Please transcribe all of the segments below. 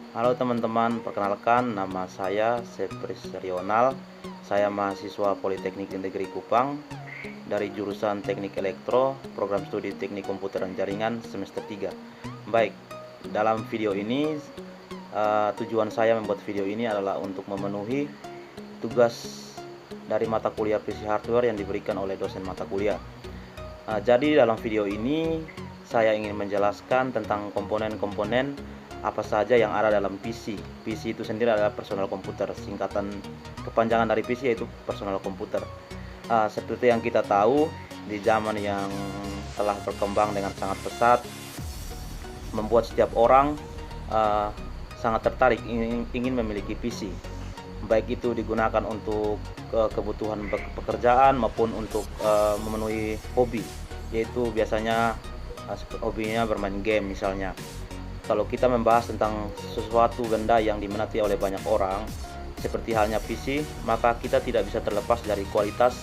Halo teman-teman, perkenalkan nama saya Sepris Rional. Saya mahasiswa Politeknik Negeri Kupang dari jurusan Teknik Elektro, program studi Teknik Komputer dan Jaringan semester 3. Baik, dalam video ini tujuan saya membuat video ini adalah untuk memenuhi tugas dari mata kuliah PC Hardware yang diberikan oleh dosen mata kuliah. Jadi dalam video ini saya ingin menjelaskan tentang komponen-komponen apa saja yang ada dalam PC. PC itu sendiri adalah personal komputer. Singkatan kepanjangan dari PC yaitu personal komputer. Seperti yang kita tahu, di zaman yang telah berkembang dengan sangat pesat, membuat setiap orang sangat tertarik ingin memiliki PC. Baik itu digunakan untuk kebutuhan pekerjaan maupun untuk memenuhi hobi, yaitu biasanya hobinya bermain game misalnya. Kalau kita membahas tentang sesuatu benda yang diminati oleh banyak orang, seperti halnya PC, maka kita tidak bisa terlepas dari kualitas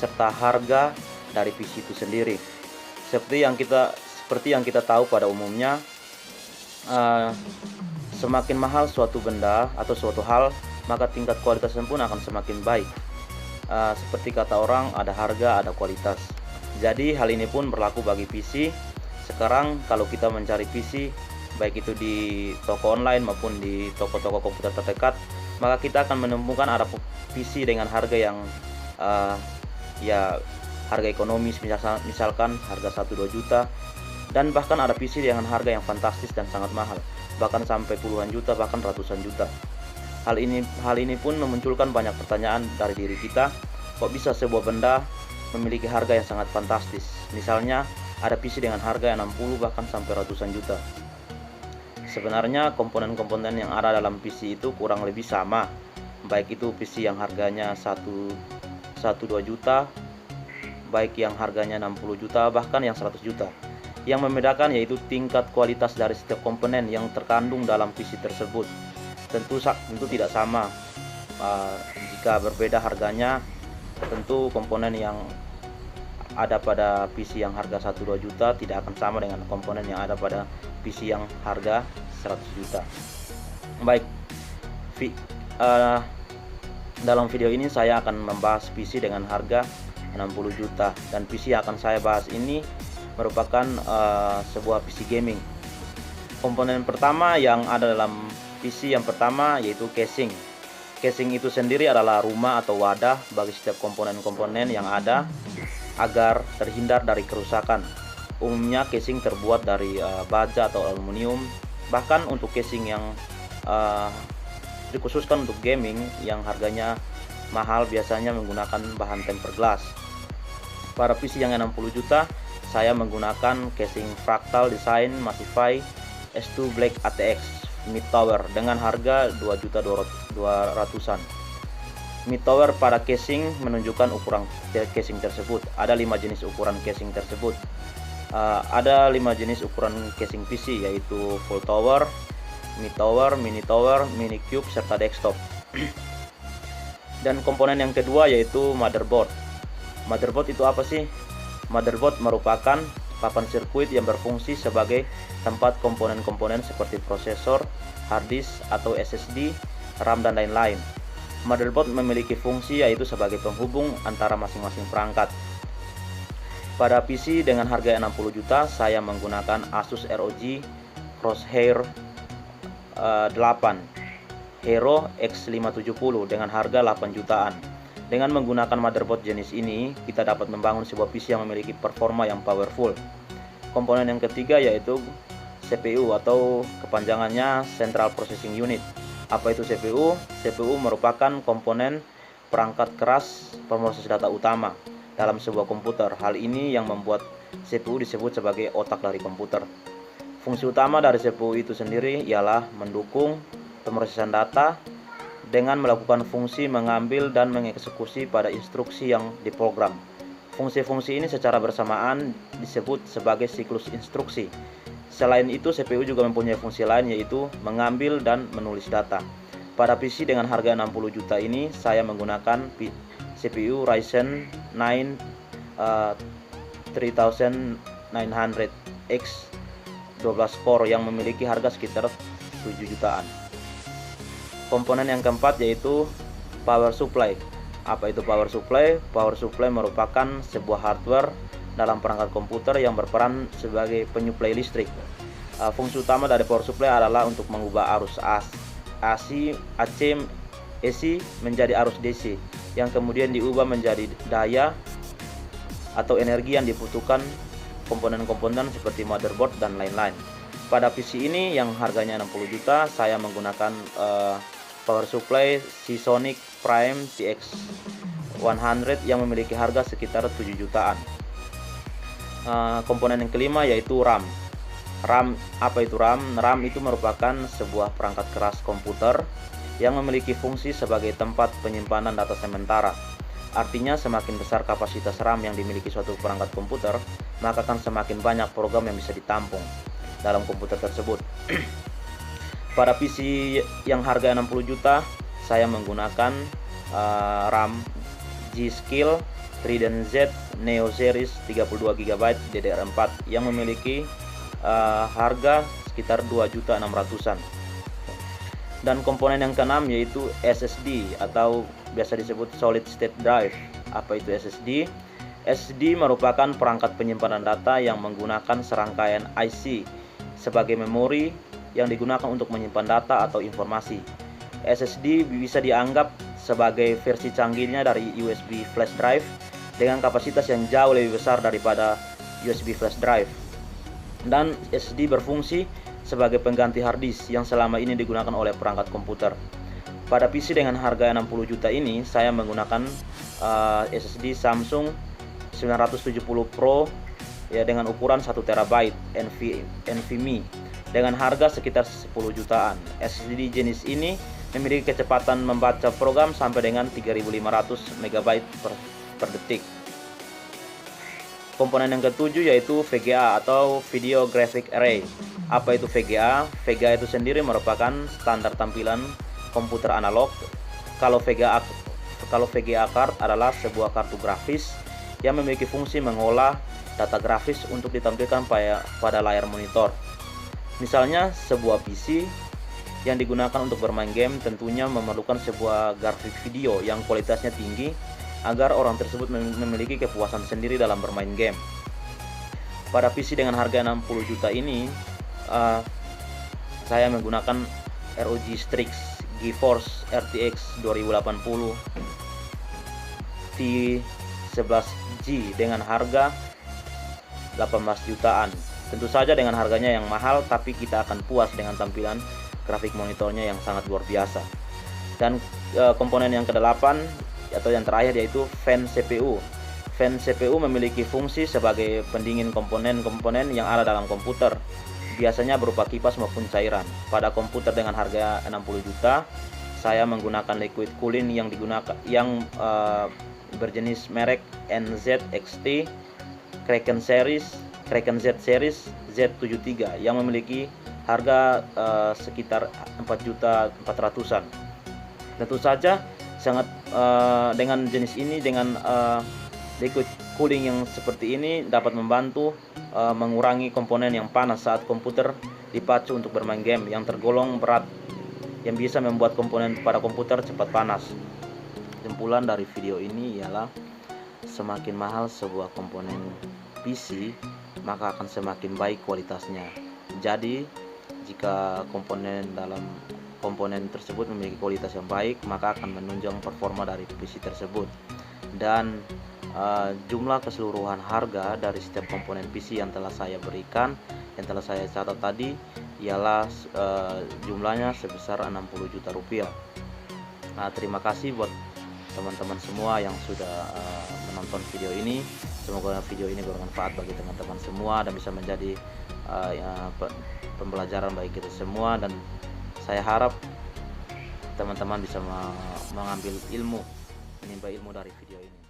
serta harga dari PC itu sendiri. Seperti yang kita tahu pada umumnya, semakin mahal suatu benda atau suatu hal, maka tingkat kualitasnya pun akan semakin baik. Seperti kata orang, ada harga, ada kualitas. Jadi hal ini pun berlaku bagi PC. Sekarang kalau kita mencari PC, baik itu di toko online maupun di toko-toko komputer terdekat, maka kita akan menemukan ada PC dengan harga yang harga ekonomis, misalkan harga 1-2 juta, dan bahkan ada PC dengan harga yang fantastis dan sangat mahal, bahkan sampai puluhan juta, bahkan ratusan juta. Hal ini pun memunculkan banyak pertanyaan dari diri kita, kok bisa sebuah benda memiliki harga yang sangat fantastis. Misalnya ada PC dengan harga yang 60 bahkan sampai ratusan juta. Sebenarnya komponen-komponen yang ada dalam PC itu kurang lebih sama, baik itu PC yang harganya 1-2 juta, baik yang harganya 60 juta, bahkan yang 100 juta. Yang membedakan yaitu tingkat kualitas dari setiap komponen yang terkandung dalam PC tersebut. Tentu tidak sama. Jika berbeda harganya, tentu komponen yang ada pada PC yang harga 1-2 juta tidak akan sama dengan komponen yang ada pada PC yang harga 100 juta. Baik, dalam video ini saya akan membahas PC dengan harga 60 juta, dan PC yang akan saya bahas ini merupakan sebuah PC gaming. Komponen pertama yang ada dalam PC yang pertama yaitu casing. Casing itu sendiri adalah rumah atau wadah bagi setiap komponen-komponen yang ada agar terhindar dari kerusakan. Umumnya casing terbuat dari baja atau aluminium. Bahkan untuk casing yang dikhususkan untuk gaming yang harganya mahal biasanya menggunakan bahan tempered glass. Pada PC yang 60 juta, saya menggunakan casing Fractal Design Massify S2 Black ATX Mid Tower dengan harga 2.200.000-an. Mid Tower pada casing menunjukkan ukuran casing tersebut. Ada 5 jenis ukuran casing tersebut. Ada 5 jenis ukuran casing PC, yaitu full tower, mid tower, mini cube, serta desktop. Dan komponen yang kedua yaitu motherboard. Motherboard itu apa sih? Motherboard merupakan papan sirkuit yang berfungsi sebagai tempat komponen-komponen seperti prosesor, hard disk atau SSD, RAM dan lain-lain. Motherboard memiliki fungsi yaitu sebagai penghubung antara masing-masing perangkat. Pada PC dengan harga 60 juta, saya menggunakan Asus ROG Crosshair 8 Hero X570 dengan harga 8 jutaan. Dengan menggunakan motherboard jenis ini, kita dapat membangun sebuah PC yang memiliki performa yang powerful. Komponen yang ketiga yaitu CPU atau kepanjangannya Central Processing Unit. Apa itu CPU? CPU merupakan komponen perangkat keras pemroses data utama dalam sebuah komputer. Hal ini yang membuat CPU disebut sebagai otak dari komputer. Fungsi utama dari CPU itu sendiri ialah mendukung pemrosesan data dengan melakukan fungsi mengambil dan mengeksekusi pada instruksi yang diprogram. Fungsi-fungsi ini secara bersamaan disebut sebagai siklus instruksi. Selain itu, CPU juga mempunyai fungsi lain yaitu mengambil dan menulis data. Pada PC dengan harga 60 juta ini, saya menggunakan CPU Ryzen 9 3900X 12 core yang memiliki harga sekitar 7 jutaan. Komponen yang keempat yaitu power supply. Apa itu power supply? Power supply merupakan sebuah hardware dalam perangkat komputer yang berperan sebagai penyuplai listrik. Fungsi utama dari power supply adalah untuk mengubah arus AC menjadi arus DC, yang kemudian diubah menjadi daya atau energi yang dibutuhkan komponen-komponen seperti motherboard dan lain-lain. Pada PC ini yang harganya 60 juta, saya menggunakan power supply Seasonic Prime TX100 yang memiliki harga sekitar 7 jutaan. Komponen yang kelima yaitu RAM. Apa itu RAM? RAM itu merupakan sebuah perangkat keras komputer yang memiliki fungsi sebagai tempat penyimpanan data sementara. Artinya semakin besar kapasitas RAM yang dimiliki suatu perangkat komputer, maka akan semakin banyak program yang bisa ditampung dalam komputer tersebut. Pada PC yang harga 60 juta, saya menggunakan RAM G.Skill Trident Z Neo Series 32 GB DDR4 yang memiliki harga sekitar 2.600.000-an. Dan komponen yang keenam yaitu SSD atau biasa disebut Solid State Drive. Apa itu SSD? SSD merupakan perangkat penyimpanan data yang menggunakan serangkaian IC sebagai memori yang digunakan untuk menyimpan data atau informasi. SSD bisa dianggap sebagai versi canggihnya dari USB flash drive dengan kapasitas yang jauh lebih besar daripada USB flash drive. Dan SSD berfungsi sebagai pengganti hard disk yang selama ini digunakan oleh perangkat komputer. Pada PC dengan harga 60 juta ini, saya menggunakan SSD Samsung 970 Pro ya dengan ukuran 1 TB NVMe dengan harga sekitar 10 jutaan. SSD jenis ini memiliki kecepatan membaca program sampai dengan 3500 MB per detik. Komponen yang ketujuh yaitu VGA atau Video Graphic Array. Apa itu VGA? VGA itu sendiri merupakan standar tampilan komputer analog. Kalau VGA card adalah sebuah kartu grafis yang memiliki fungsi mengolah data grafis untuk ditampilkan pada layar monitor. Misalnya sebuah PC yang digunakan untuk bermain game tentunya memerlukan sebuah grafik video yang kualitasnya tinggi agar orang tersebut memiliki kepuasan sendiri dalam bermain game. Pada PC dengan harga 60 juta ini, saya menggunakan ROG Strix GeForce RTX 2080 T11G dengan harga 18 jutaan. Tentu saja dengan harganya yang mahal, tapi kita akan puas dengan tampilan grafik monitornya yang sangat luar biasa. Dan komponen yang ke-8 atau yang terakhir yaitu fan CPU. Fan CPU memiliki fungsi sebagai pendingin komponen-komponen yang ada dalam komputer, biasanya berupa kipas maupun cairan. Pada komputer dengan harga 60 juta, saya menggunakan liquid cooling yang berjenis merek NZXT Kraken Z Series Z73 yang memiliki harga sekitar 4.400.000-an. Tentu saja sangat dengan jenis ini, dengan liquid cooling yang seperti ini dapat membantu mengurangi komponen yang panas saat komputer dipacu untuk bermain game yang tergolong berat, yang bisa membuat komponen pada komputer cepat panas. Kesimpulan dari video ini ialah semakin mahal sebuah komponen PC, maka akan semakin baik kualitasnya. Jadi jika komponen tersebut memiliki kualitas yang baik, maka akan menunjang performa dari PC tersebut. Dan jumlah keseluruhan harga dari setiap komponen PC yang telah saya berikan, yang telah saya catat tadi, ialah jumlahnya sebesar 60 juta rupiah. Nah, terima kasih buat teman-teman semua yang sudah menonton video ini. Semoga video ini bermanfaat bagi teman-teman semua dan bisa menjadi pembelajaran bagi kita semua, dan saya harap teman-teman bisa mengambil ilmu, menimba ilmu dari video ini.